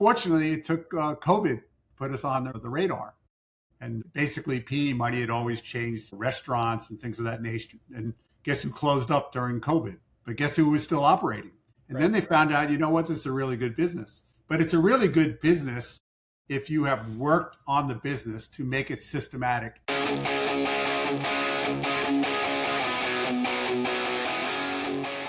Fortunately, it took COVID to put us on the radar. And basically, PE money had always changed restaurants and things of that nature. And guess who closed up during COVID? But guess who was still operating? And then they found out, you know what, this is a really good business. But it's a really good business if you have worked on the business to make it systematic.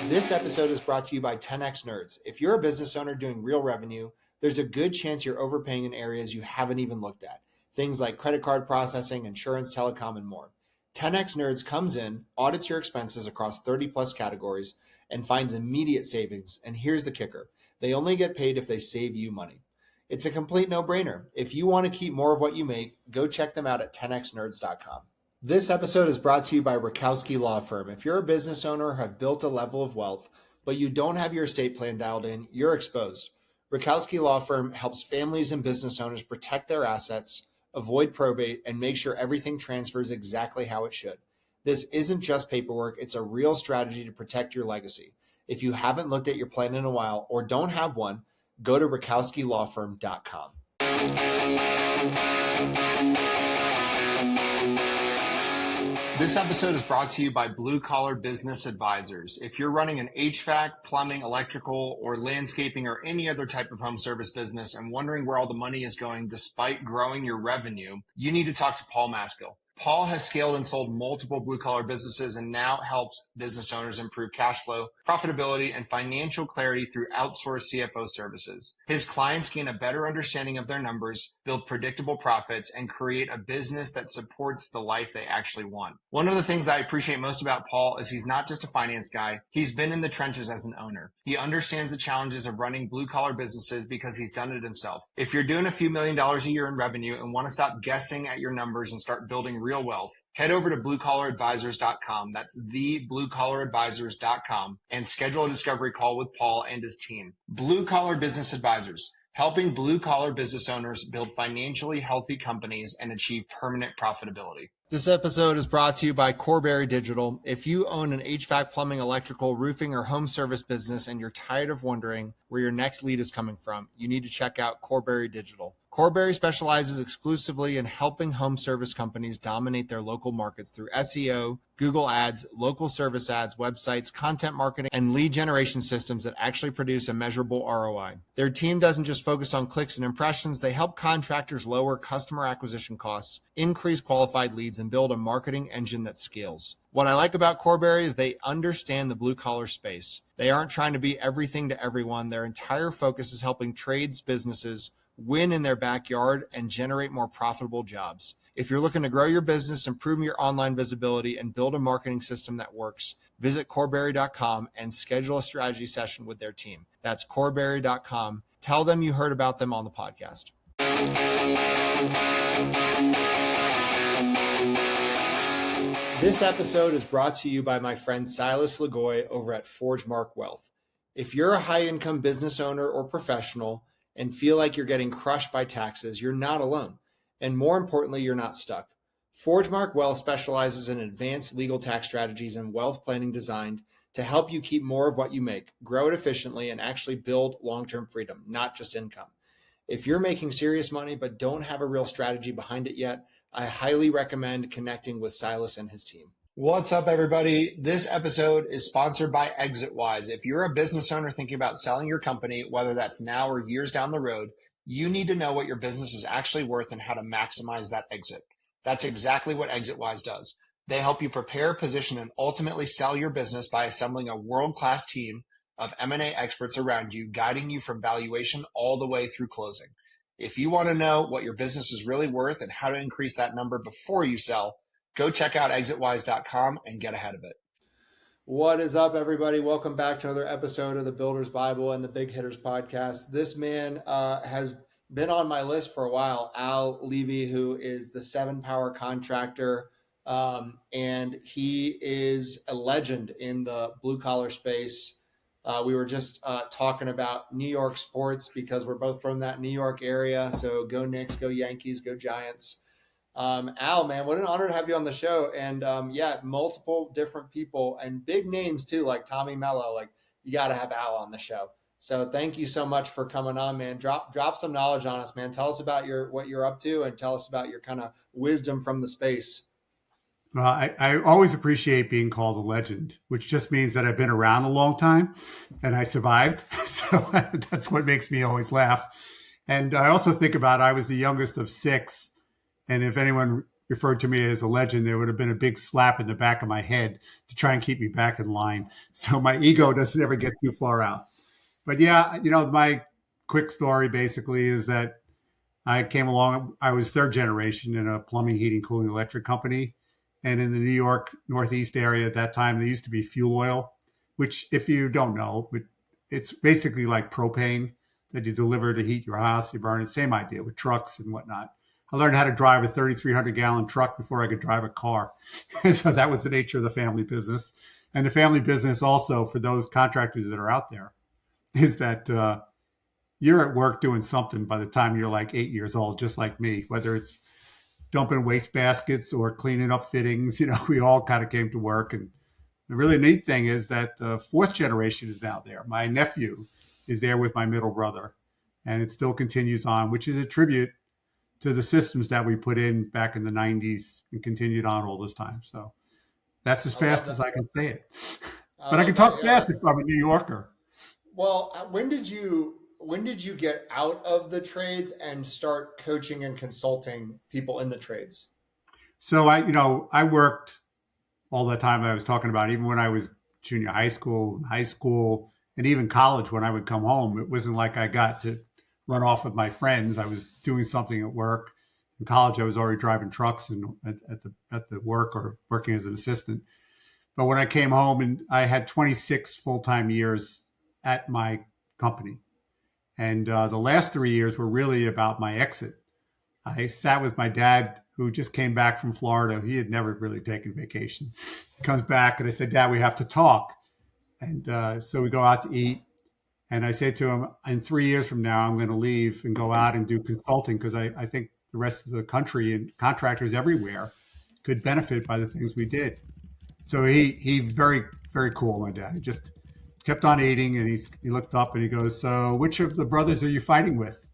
This episode is brought to you by 10X Nerds. If you're a business owner doing real revenue, there's a good chance you're overpaying in areas you haven't even looked at. Things like credit card processing, insurance, telecom, and more. 10X Nerds comes in, audits your expenses across 30 plus categories, and finds immediate savings. And here's the kicker. They only get paid if they save you money. It's a complete no-brainer. If you want to keep more of what you make, go check them out at 10xnerds.com. This episode is brought to you by Rakowski Law Firm. If you're a business owner or have built a level of wealth, but you don't have your estate plan dialed in, you're exposed. Rakowski Law Firm helps families and business owners protect their assets, avoid probate, and make sure everything transfers exactly how it should. This isn't just paperwork, it's a real strategy to protect your legacy. If you haven't looked at your plan in a while or don't have one, go to rakowskilawfirm.com. This episode is brought to you by Blue Collar Business Advisors. If you're running an HVAC, plumbing, electrical, or landscaping, or any other type of home service business and wondering where all the money is going despite growing your revenue, you need to talk to Paul Maskill. Paul has scaled and sold multiple blue-collar businesses and now helps business owners improve cash flow, profitability, and financial clarity through outsourced CFO services. His clients gain a better understanding of their numbers, build predictable profits, and create a business that supports the life they actually want. One of the things I appreciate most about Paul is he's not just a finance guy. He's been in the trenches as an owner. He understands the challenges of running blue-collar businesses because he's done it himself. If you're doing a few $1 million a year in revenue and want to stop guessing at your numbers and start building real wealth, head over to bluecollaradvisors.com. That's thebluecollaradvisors.com and schedule a discovery call with Paul and his team. Blue Collar Business Advisors, helping blue-collar business owners build financially healthy companies and achieve permanent profitability. This episode is brought to you by Corberry Digital. If you own an HVAC, plumbing, electrical, roofing, or home service business and you're tired of wondering where your next lead is coming from, you need to check out Corberry Digital. Corberry specializes exclusively in helping home service companies dominate their local markets through SEO, Google Ads, local service ads, websites, content marketing, and lead generation systems that actually produce a measurable ROI. Their team doesn't just focus on clicks and impressions. They help contractors lower customer acquisition costs, increase qualified leads, and build a marketing engine that scales. What I like about Corberry is they understand the blue-collar space. They aren't trying to be everything to everyone. Their entire focus is helping trades businesses win in their backyard and generate more profitable jobs. If you're looking to grow your business, improve your online visibility, and build a marketing system that works, visit Corberry.com and schedule a strategy session with their team. That's Corberry.com. Tell them you heard about them on the podcast. This episode is brought to you by my friend Silas Lagoy over at ForgeMark Wealth. If you're a high-income business owner or professional and feel like you're getting crushed by taxes, you're not alone. And more importantly, you're not stuck. ForgeMark Wealth specializes in advanced legal tax strategies and wealth planning designed to help you keep more of what you make, grow it efficiently, and actually build long-term freedom, not just income. If you're making serious money but don't have a real strategy behind it yet, I highly recommend connecting with Silas and his team. What's up, everybody? This episode is sponsored by ExitWise. If you're a business owner thinking about selling your company, whether that's now or years down the road, you need to know what your business is actually worth and how to maximize that exit. That's exactly what ExitWise does. They help you prepare, position, and ultimately sell your business by assembling a world-class team of M&A experts around you, guiding you from valuation all the way through closing. If you want to know what your business is really worth and how to increase that number before you sell, go check out exitwise.com and get ahead of it. What is up, everybody? Welcome back to another episode of the Builder's Bible and the Big Hitters podcast. This man has been on my list for a while, Al Levy, who is the 7 Power Contractor, and he is a legend in the blue-collar space. We were just talking about New York sports because we're both from that New York area, so go Knicks, go Yankees, go Giants. Al, man, what an honor to have you on the show. And multiple different people and big names too, like Tommy Mello. Like, you got to have Al on the show. So thank you so much for coming on, man. Drop some knowledge on us, man. Tell us about what you're up to, and tell us about your kind of wisdom from the space. Well, I always appreciate being called a legend, which just means that I've been around a long time and I survived. So that's what makes me always laugh. And I also think about I was the youngest of six. And if anyone referred to me as a legend, there would have been a big slap in the back of my head to try and keep me back in line. So my ego doesn't ever get too far out. But yeah, my quick story basically is that I came along, I was third generation in a plumbing, heating, cooling, electric company. And in the New York Northeast area at that time, there used to be fuel oil, which, if you don't know, it's basically like propane that you deliver to heat your house. You burn it. Same idea with trucks and whatnot. I learned how to drive a 3,300-gallon truck before I could drive a car. So that was the nature of the family business. And the family business also, for those contractors that are out there, is that you're at work doing something by the time you're like 8 years old, just like me, whether it's dumping waste baskets or cleaning up fittings. We all kind of came to work. And the really neat thing is that the fourth generation is now there. My nephew is there with my middle brother, and it still continues on, which is a tribute to the systems that we put in back in the 90s and continued on all this time. So that's as fast as I can say it. But I can talk fast if I'm a New Yorker. Well, when did you get out of the trades and start coaching and consulting people in the trades? So I worked all the time I was talking about, even when I was junior high school, and even college. When I would come home, it wasn't like I got to run off with my friends. I was doing something at work. In college, I was already driving trucks and at the work or working as an assistant. But when I came home, and I had 26 full-time years at my company. And the last 3 years were really about my exit. I sat with my dad, who just came back from Florida. He had never really taken vacation. He comes back, and I said, "Dad, we have to talk." And so we go out to eat. And I said to him, in 3 years from now, I'm going to leave and go out and do consulting, because I think the rest of the country and contractors everywhere could benefit by the things we did. So he very, very cool, my dad. He just kept on eating, and he looked up and he goes, "So which of the brothers are you fighting with?"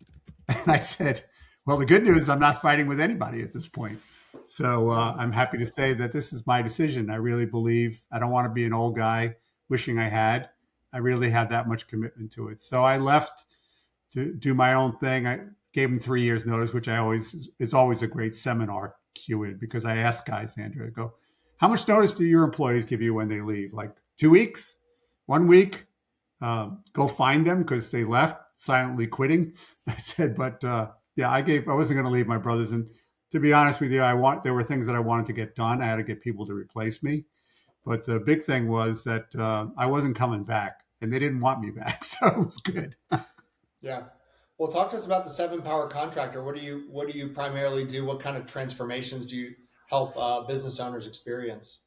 And I said, "Well, the good news is I'm not fighting with anybody at this point." So I'm happy to say that this is my decision. I really believe I don't want to be an old guy wishing I had. I really had that much commitment to it. So I left to do my own thing. I gave him 3 years notice, which it's always a great seminar cue in, because I ask guys, Andrew, I go, "How much notice do your employees give you when they leave? Like 2 weeks? 1 week? Go find them because they left silently quitting." I said, but yeah, I wasn't going to leave my brothers. And to be honest with you, there were things that I wanted to get done. I had to get people to replace me. But the big thing was that I wasn't coming back, and they didn't want me back. So it was good. Yeah. Well, talk to us about the 7 Power Contractor. What do you primarily do? What kind of transformations do you help business owners experience?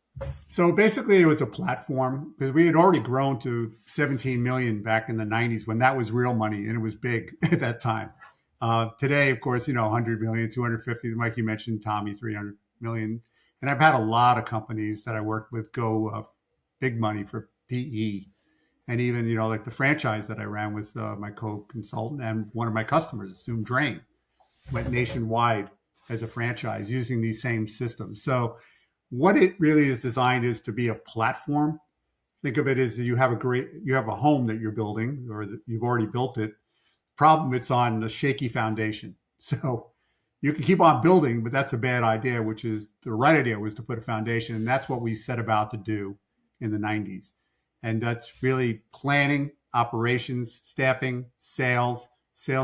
So basically, it was a platform, because we had already grown to 17 million back in the 90s, when that was real money, and it was big at that time. Today, of course, 100 million, 250, like you mentioned, Tommy, 300 million. And I've had a lot of companies that I worked with go big money for PE. And even, like the franchise that I ran with my co-consultant and one of my customers, Zoom Drain, went nationwide as a franchise using these same systems. So what it really is designed is to be a platform. Think of it as you have a home that you're building, or that you've already built it. Problem, it's on a shaky foundation. So you can keep on building, but that's a bad idea, which is the right idea was to put a foundation. And that's what we set about to do in the 90s. And that's really planning, operations, staffing, sales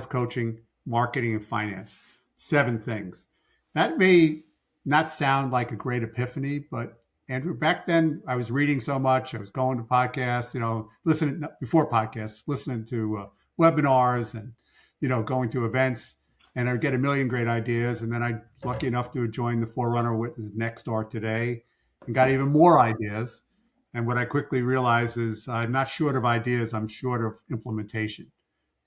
coaching, marketing, and finance. 7 things. That may not sound like a great epiphany, but Andrew, back then I was reading so much. I was going to podcasts, listening to webinars and, going to events, and I'd get a million great ideas. And then I lucky enough to join the forerunner what is Nexstar today, and got even more ideas. And what I quickly realized is I'm not short of ideas, I'm short of implementation.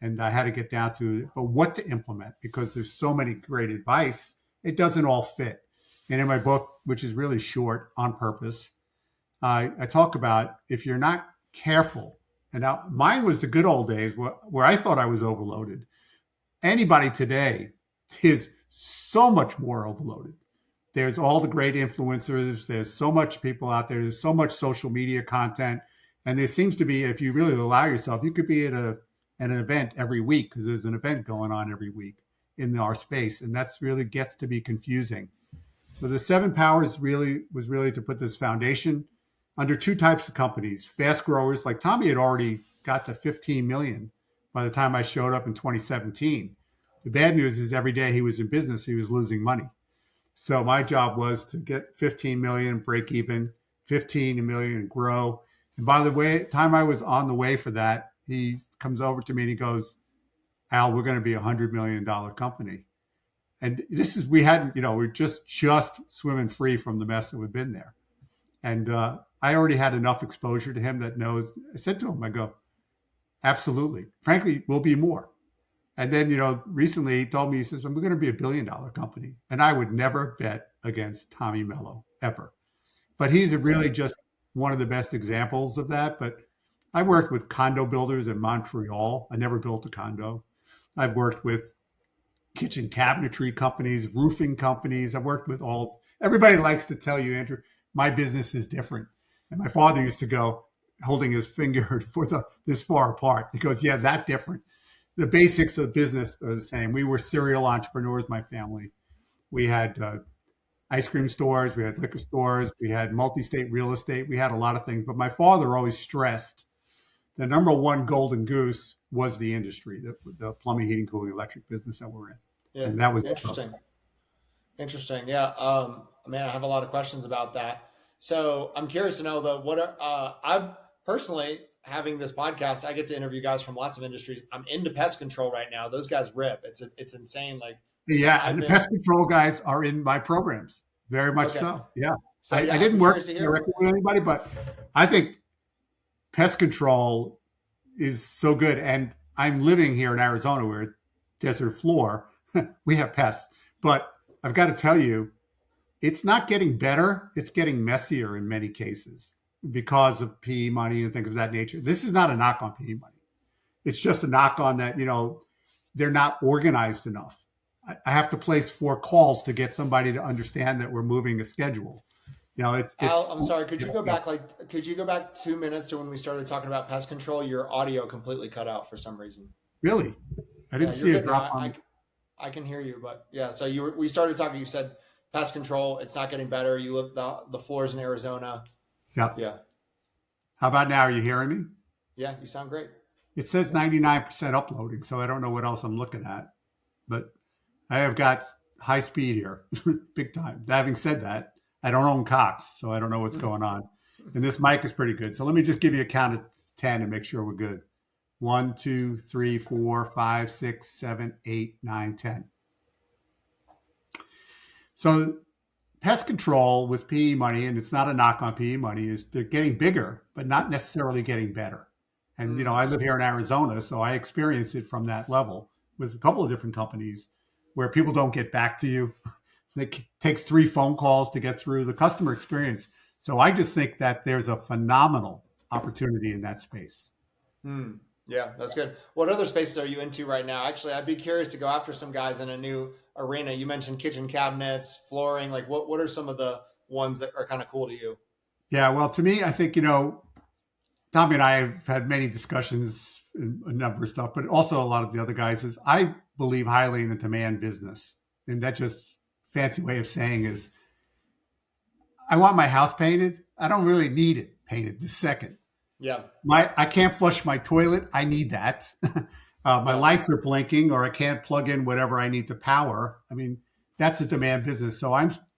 And I had to get down to, but what to implement, because there's so many great advice, it doesn't all fit. And in my book, which is really short on purpose, I talk about, if you're not careful And now mine was the good old days where I thought I was overloaded. Anybody today is so much more overloaded. There's all the great influencers. There's so much people out there. There's so much social media content. And there seems to be, if you really allow yourself, you could be at an event every week because there's an event going on every week in our space. And that's really gets to be confusing. So the 7 powers really was really to put this foundation under 2 types of companies: fast growers, like Tommy had already got to 15 million by the time I showed up in 2017. The bad news is every day he was in business, he was losing money. So my job was to get 15 million, break even, 15 million and grow. And by the way, time I was on the way for that, he comes over to me and he goes, "Al, we're going to be $100 million company." And this is, we hadn't, we're just swimming free from the mess that we've been there. And I already had enough exposure to him that knows. I said to him, I go, "Absolutely. Frankly, we'll be more." And then, recently he told me, he says, "We're going to be $1 billion company." And I would never bet against Tommy Mello ever. But he's really just one of the best examples of that. But I worked with condo builders in Montreal. I never built a condo. I've worked with kitchen cabinetry companies, roofing companies. I've worked with everybody likes to tell you, Andrew, my business is different. And my father used to go holding his finger for this far apart. He goes, "Yeah, that different." The basics of business are the same. We were serial entrepreneurs, my family. We had ice cream stores, we had liquor stores, we had multi-state real estate, we had a lot of things. But my father always stressed the number one golden goose was the industry, the plumbing, heating, cooling, electric business that we're in. Yeah, and that was interesting. Interesting. Yeah. Man, I have a lot of questions about that. So I'm curious to know though, I'm personally having this podcast, I get to interview guys from lots of industries. I'm into pest control right now. Those guys rip. It's insane. Like, yeah, and the pest control guys are in my programs, very much so. Yeah. So I didn't work directly with anybody, but I think pest control is so good. And I'm living here in Arizona where desert floor, we have pests. But I've got to tell you, it's not getting better. It's getting messier in many cases because of PE money and things of that nature. This is not a knock on PE money. It's just a knock on that, they're not organized enough. I have to place 4 calls to get somebody to understand that we're moving a schedule. It's Al, I'm sorry. Could you go back 2 minutes to when we started talking about pest control? Your audio completely cut out for some reason. Really? I didn't see a drop on. I can hear you, but yeah. So we started talking, you said pest control, it's not getting better. You live the floors in Arizona. Yeah. Yeah. How about now? Are you hearing me? Yeah, you sound great. It says 99% uploading, so I don't know what else I'm looking at, but I have got high speed here, big time. Having said that, I don't own Cox, so I don't know what's going on. And this mic is pretty good. So let me just give you a count of 10 and make sure we're good. 1, 2, 3, 4, 5, 6, 7, 8, 9, 10. So pest control with PE money, and it's not a knock on PE money, is they're getting bigger, but not necessarily getting better. And, I live here in Arizona, so I experience it from that level with a couple of different companies where people don't get back to you. It takes 3 phone calls to get through the customer experience. So I just think that there's a phenomenal opportunity in that space. Yeah, that's good. What other spaces are you into right now? Actually, I'd be curious to go after some guys in a new arena. You mentioned kitchen cabinets, flooring. Like what are some of the ones that are kind of cool to you? Yeah, well, to me, I think, Tommy and I have had many discussions in a number of stuff, but also a lot of the other guys is I believe highly in the demand business. And that just fancy way of saying is I want my house painted. I don't really need it painted this second. Yeah. I can't flush my toilet. I need that. My lights are blinking, or I can't plug in whatever I need to power. I mean, that's a demand business. So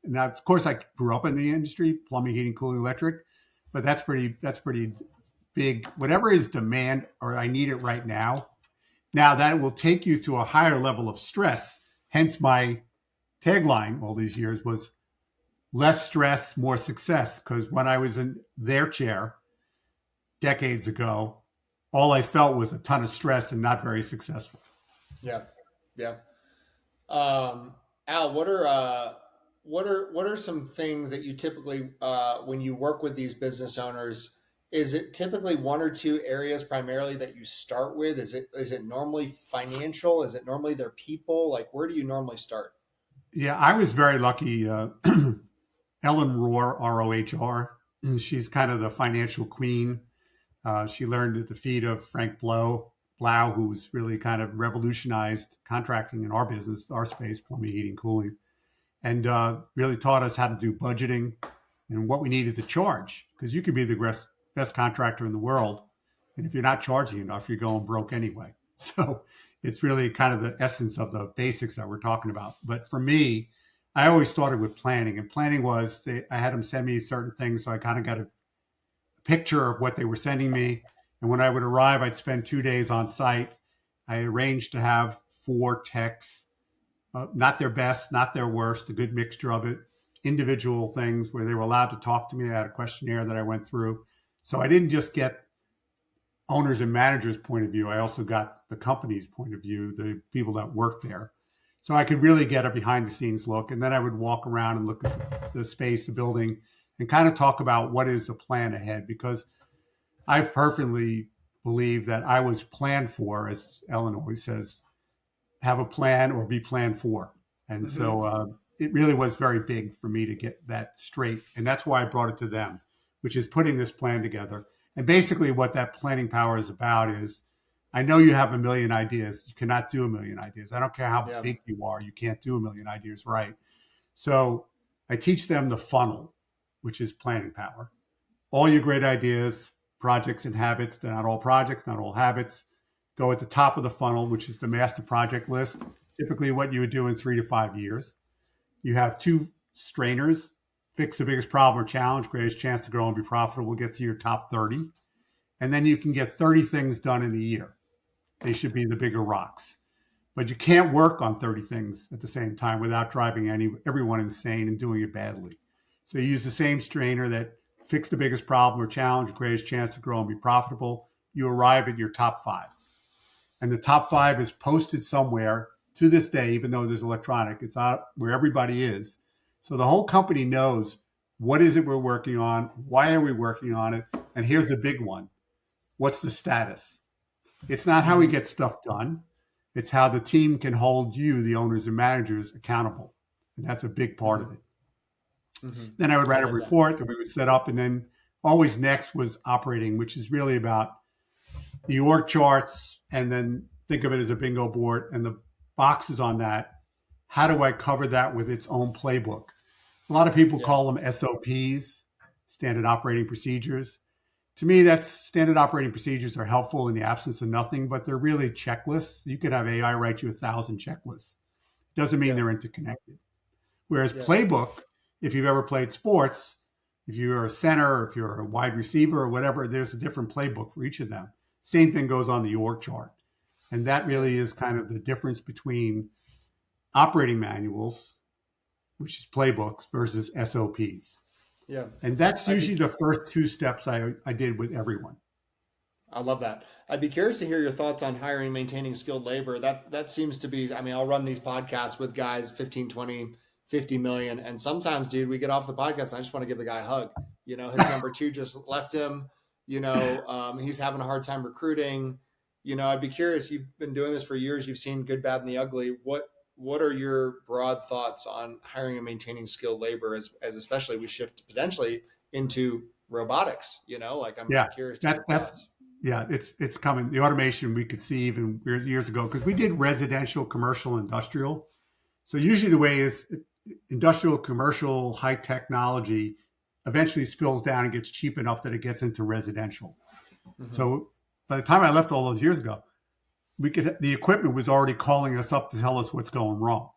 now, of course, I grew up in the industry, plumbing, heating, cooling, electric, but that's pretty big. Whatever is demand, or I need it right now. Now that will take you to a higher level of stress. Hence my tagline all these years was less stress, more success. Because when I was in their chair decades ago, all I felt was a ton of stress and not very successful. Yeah. Yeah. Al, what are some things that you typically, when you work with these business owners, Is it typically one or two areas primarily that you start with? Is it normally financial? Is it normally their people? Like, where do you normally start? Yeah, I was very lucky. Ellen Rohr, Rohr, she's kind of the financial queen. She learned at the feet of Frank Blau, who's really kind of revolutionized contracting in our business, our space, plumbing, heating, cooling, and really taught us how to do budgeting and what we needed to charge. Because you could be the best contractor in the world, and if you're not charging enough, you're going broke anyway. So it's really kind of the essence of the basics that we're talking about. But for me, I always started with planning, and planning was I had them send me certain things, so I kind of got a picture of what they were sending me. And when I would arrive, I'd spend 2 days on site. I arranged to have 4 techs, not their best, not their worst, a good mixture of it, individual things where they were allowed to talk to me. I had a questionnaire that I went through. So I didn't just get owners and managers' point of view. I also got the company's point of view, the people that work there. So I could really get a behind the scenes look. And then I would walk around and look at the space, the building, and kind of talk about what is the plan ahead. Because I perfectly believe that I was planned for, as Ellen always says, have a plan or be planned for. And so it really was very big for me to get that straight. And that's why I brought it to them, which is putting this plan together. And basically what that planning power is about is, I know you have a million ideas. You cannot do a million ideas. I don't care how big you are. You can't do a million ideas, right? So I teach them the funnel, which is planning power. All your great ideas, projects and habits, they're not all projects, not all habits, go at the top of the funnel, which is the master project list, typically what you would do in 3 to 5 years. You have 2 strainers, fix the biggest problem or challenge, greatest chance to grow and be profitable, get to your top 30. And then you can get 30 things done in a year. They should be the bigger rocks. But you can't work on 30 things at the same time without driving everyone insane and doing it badly. So you use the same strainer that fix the biggest problem or challenge, greatest chance to grow and be profitable. You arrive at your top 5. And the top 5 is posted somewhere to this day, even though there's electronic, it's out where everybody is. So the whole company knows what is it we're working on, why are we working on it, and here's the big one. What's the status? It's not how we get stuff done. It's how the team can hold you, the owners and managers, accountable. And that's a big part of it. Mm-hmm. Then I would write a report that we would set up, and then always next was operating, which is really about the org charts, and then think of it as a bingo board and the boxes on that. How do I cover that with its own playbook? A lot of people call them SOPs, standard operating procedures. To me, that's standard operating procedures are helpful in the absence of nothing, but they're really checklists. You could have AI write you 1,000 checklists. Doesn't mean they're interconnected. Whereas playbook, if you've ever played sports, if you're a center, if you're a wide receiver or whatever, there's a different playbook for each of them. Same thing goes on the org chart. And that really is kind of the difference between operating manuals, which is playbooks, versus SOPs. Yeah. And that's usually the first 2 steps I did with everyone. I love that. I'd be curious to hear your thoughts on hiring and maintaining skilled labor. That seems to be, I mean, I'll run these podcasts with guys 15, 20, 50 million. And sometimes, dude, we get off the podcast and I just want to give the guy a hug. You know, his number 2 just left him. You know, he's having a hard time recruiting. You know, I'd be curious. You've been doing this for years. You've seen good, bad, and the ugly. What are your broad thoughts on hiring and maintaining skilled labor as especially we shift potentially into robotics? You know, like I'm curious. It's coming. The automation we could see even years ago, because we did residential, commercial, industrial. So usually the way is industrial, commercial, high technology eventually spills down and gets cheap enough that it gets into residential. Mm-hmm. So by the time I left all those years ago, the equipment was already calling us up to tell us what's going wrong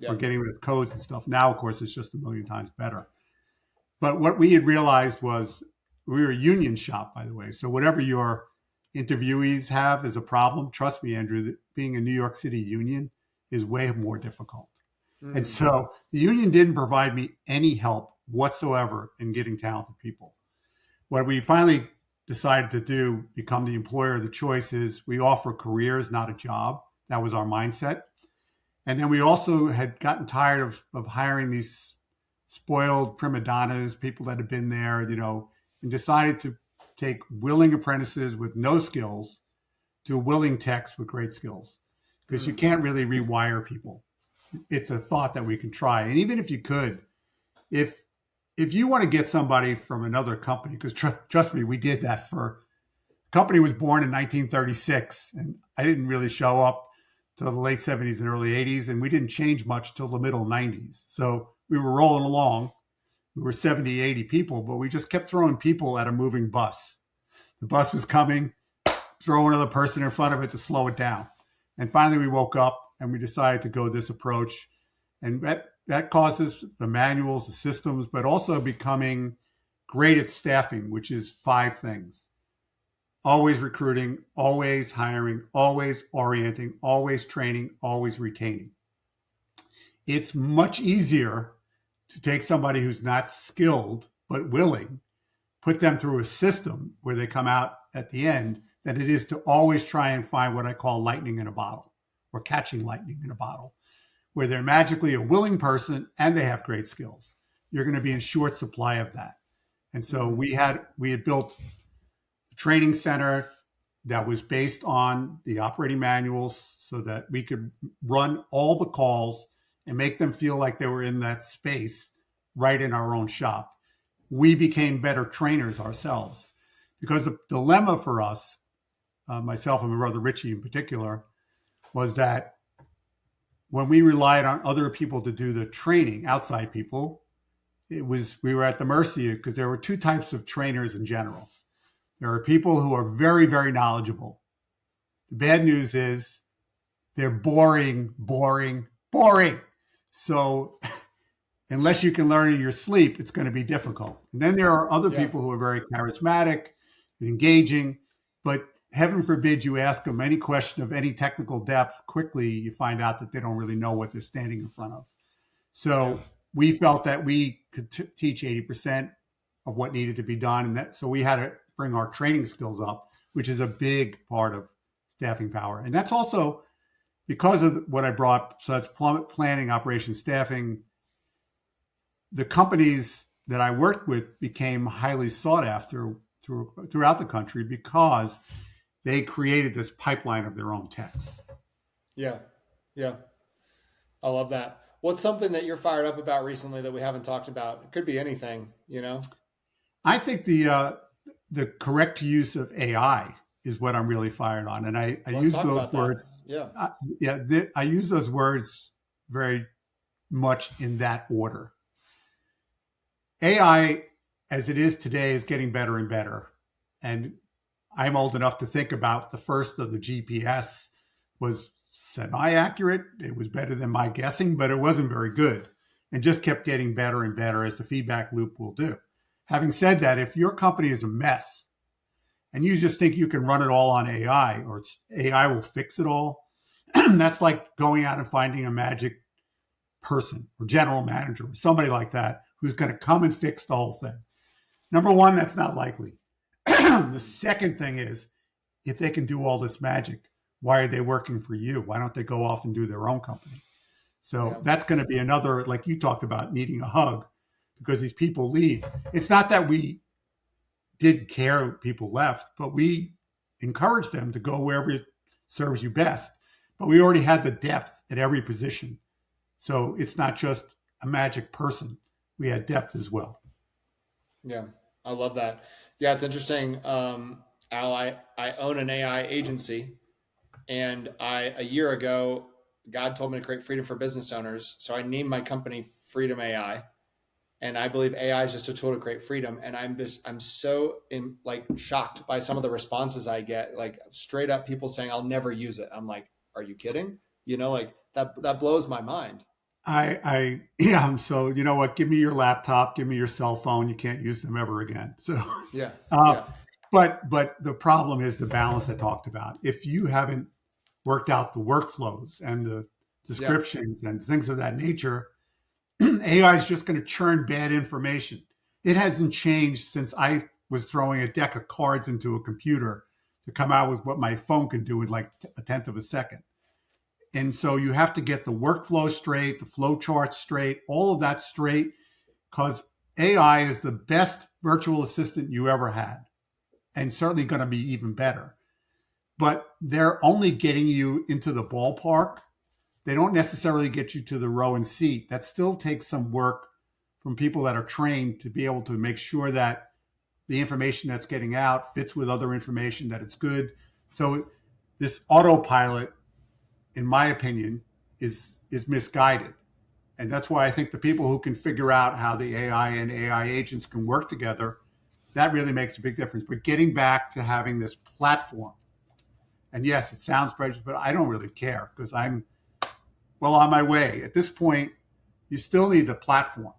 or getting rid of codes and stuff. Now, of course, it's just a million times better. But what we had realized was we were a union shop, by the way. So whatever your interviewees have as a problem, trust me, Andrew, that being a New York City union is way more difficult. Mm-hmm. And so the union didn't provide me any help whatsoever in getting talented people. What we finally decided to do, become the employer of the choice, is we offer careers, not a job. That was our mindset. And then we also had gotten tired of hiring these spoiled prima donnas, people that had been there, you know, and decided to take willing apprentices with no skills to willing techs with great skills, because you can't really rewire people. It's a thought that we can try. And even if you could, if you want to get somebody from another company, because trust me, we did that for a company was born in 1936, and I didn't really show up till the late 70s and early 80s, and we didn't change much till the middle 90s. So we were rolling along. We were 70, 80 people, but we just kept throwing people at a moving bus. The bus was coming, throw another person in front of it to slow it down. And finally we woke up and we decided to go this approach. And that causes the manuals, the systems, but also becoming great at staffing, which is 5 things. Always recruiting, always hiring, always orienting, always training, always retaining. It's much easier to take somebody who's not skilled but willing, put them through a system where they come out at the end, than it is to always try and find what I call lightning in a bottle, or catching lightning in a bottle, where they're magically a willing person and they have great skills. You're going to be in short supply of that. And so we had built a training center that was based on the operating manuals so that we could run all the calls and make them feel like they were in that space right in our own shop. We became better trainers ourselves, because the dilemma for us, myself and my brother Richie in particular, was that when we relied on other people to do the training, outside people, we were at the mercy, because there were 2 types of trainers in general. There are people who are very, very knowledgeable. The bad news is they're boring. So unless you can learn in your sleep, it's going to be difficult. And then there are other people who are very charismatic and engaging, but heaven forbid you ask them any question of any technical depth, quickly you find out that they don't really know what they're standing in front of. So we felt that we could teach 80% of what needed to be done. And so we had to bring our training skills up, which is a big part of staffing power. And that's also because of what I brought, so that's planning, operations, staffing. The companies that I worked with became highly sought after throughout the country, because they created this pipeline of their own techs. Yeah. I love that. What's something that you're fired up about recently that we haven't talked about? It could be anything, I think the correct use of AI is what I'm really fired on. And I use those words. I use those words very much in that order. AI, as it is today, is getting better and better. And I'm old enough to think about the first of the GPS was semi-accurate. It was better than my guessing, but it wasn't very good, and just kept getting better and better, as the feedback loop will do. Having said that, if your company is a mess and you just think you can run it all on AI, or AI will fix it all, that's like going out and finding a magic person or general manager or somebody like that who's going to come and fix the whole thing. Number one, that's not likely. The second thing is, if they can do all this magic, why are they working for you? Why don't they go off and do their own company? So that's going to be another, like you talked about, needing a hug, because these people leave. It's not that we didn't care people left, but we encouraged them to go wherever it serves you best. But we already had the depth at every position. So it's not just a magic person. We had depth as well. Yeah, I love that. Yeah, it's interesting. Al, I own an AI agency, and a year ago, God told me to create freedom for business owners. So I named my company Freedom AI. And I believe AI is just a tool to create freedom. And I'm so shocked by some of the responses I get, like straight up people saying, I'll never use it. I'm like, are you kidding? That blows my mind. So you know what? Give me your laptop, give me your cell phone. You can't use them ever again. So But the problem is the balance I talked about. If you haven't worked out the workflows and the descriptions and things of that nature, AI is just going to churn bad information. It hasn't changed since I was throwing a deck of cards into a computer to come out with what my phone can do in like a tenth of a second. And so you have to get the workflow straight, the flow charts straight, all of that straight, because AI is the best virtual assistant you ever had. and certainly going to be even better. But they're only getting you into the ballpark. They don't necessarily get you to the row and seat. That still takes some work from people that are trained to be able to make sure that the information that's getting out fits with other information, that it's good. So this autopilot, in my opinion, is misguided. And that's why I think the people who can figure out how the AI and AI agents can work together, that really makes a big difference. But getting back to having this platform, and yes, it sounds prejudiced, but I don't really care because I'm well on my way. At this point, you still need the platform.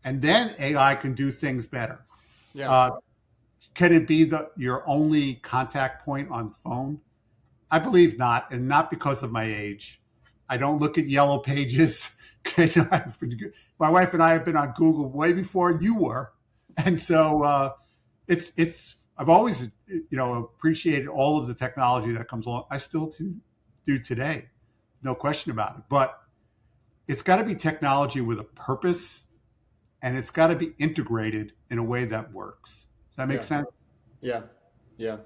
And then AI can do things better. Yeah. Can it be your only contact point on the phone? I believe not, and not because of my age. I don't look at yellow pages. My wife and I have been on Google way before you were, and so it's. I've always appreciated all of the technology that comes along. I still do today, no question about it. But it's got to be technology with a purpose, and it's got to be integrated in a way that works. Does that make sense? Yeah. Yeah.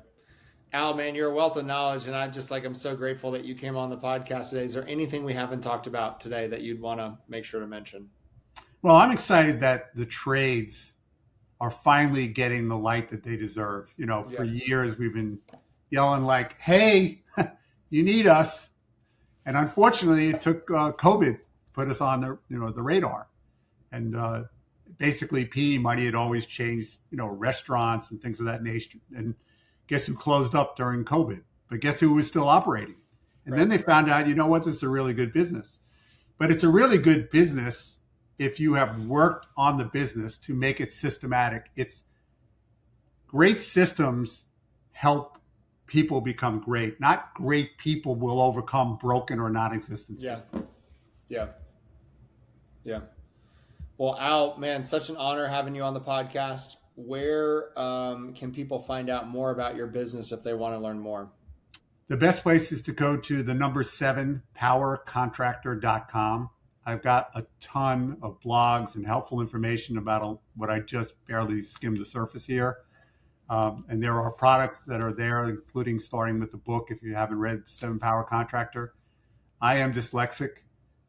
Al, man, you're a wealth of knowledge, and I'm so grateful that you came on the podcast today. Is there anything we haven't talked about today that you'd want to make sure to mention? Well, I'm excited that the trades are finally getting the light that they deserve. For years we've been yelling like, "Hey, you need us," and unfortunately, it took COVID to put us on the radar. And basically, PE money had always changed, restaurants and things of that nature. And guess who closed up during COVID? But guess who was still operating? And then they found out, this is a really good business. But it's a really good business if you have worked on the business to make it systematic. It's great systems help people become great. Not great people will overcome broken or non-existent systems. Yeah. Well, Al, man, such an honor having you on the podcast. Where can people find out more about your business if they want to learn more? The best place is to go to the number 7 powercontractor.com. I've got a ton of blogs and helpful information about what I just barely skimmed the surface here. And there are products that are there, including starting with the book. If you haven't read 7 Power Contractor, I am dyslexic.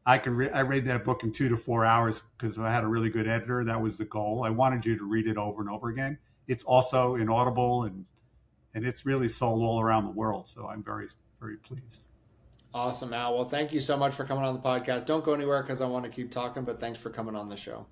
I read that book in 2 to 4 hours because I had a really good editor. That was the goal. I wanted you to read it over and over again. It's also in Audible, and it's really sold all around the world. So I'm very, very pleased. Awesome, Al. Well, thank you so much for coming on the podcast. Don't go anywhere because I want to keep talking, but thanks for coming on the show.